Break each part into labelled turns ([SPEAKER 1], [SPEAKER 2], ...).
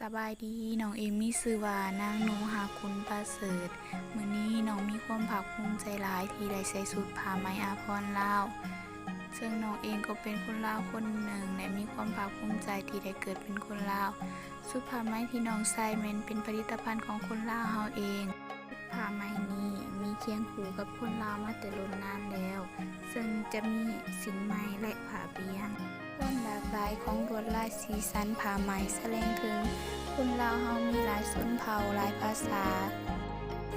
[SPEAKER 1] สบายดีน้องเอมมี่ชื่อว่านางโนหาคุณประเสริฐมื้อนี้น้องมีความภาคภูมิใจหลายที่ได้ใส่ชุดผ้าไหมอาภรณ์ลาวซึ่งน้องเองก็เป็นคนลาวคนหนึ่งและมีความภาคภูมิใจที่ได้เกิดเป็นคนลาวชุดผ้าไหมที่น้องใส่แม้นเป็นผลิตภัณฑ์ของคนลาวเฮาเองชุดผ้าไหมนี้มีเคียงคู่กับคนลาวมาแต่ล้นนานแล้ว ซึ่งจะมีสินไหมและผ้าเปียงความหลากหลายของลวดลายสีสันผ้าไหมแสดงถึงคนลาวเฮามีหลายชนเผ่าหลายภาษา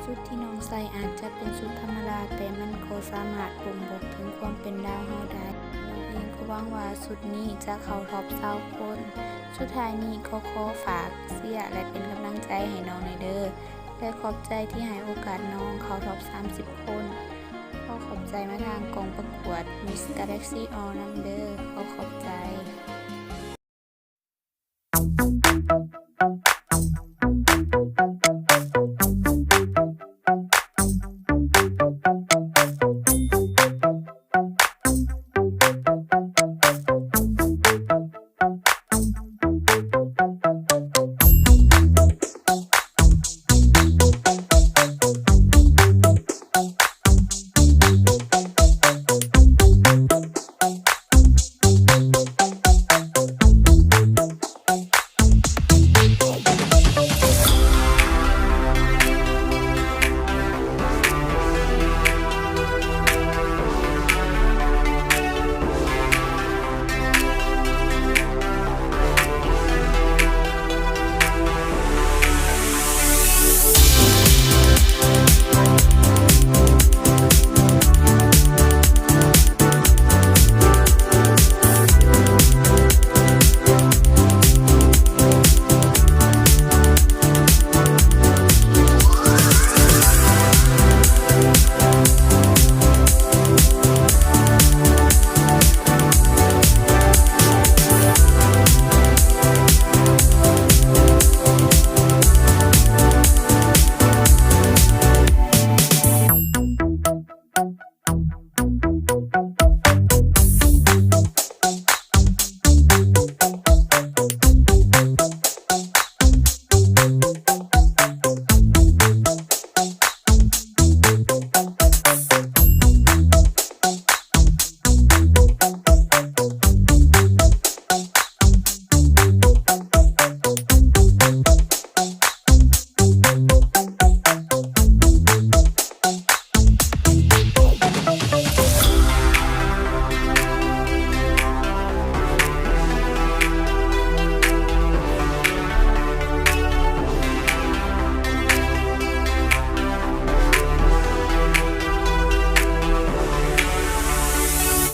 [SPEAKER 1] ชุดที่น้องใส่อาจจะเป็นชุดธรรมดาแต่มันก็สามารถบ่งบอกถึงความเป็นลาวเฮาได้น้องเองก็หวังว่าชุดนี้จะเข้าท็อป20คนสุดท้ายนี้ก็ขอฝากเสียและเป็นกำลังใจให้น้องในเด้อและขอบใจที่ให้โอกาสน้องเข้าท็อป30คนขอบใจมาทางกองประกวด Miss Galaxy All Number ขอบใจ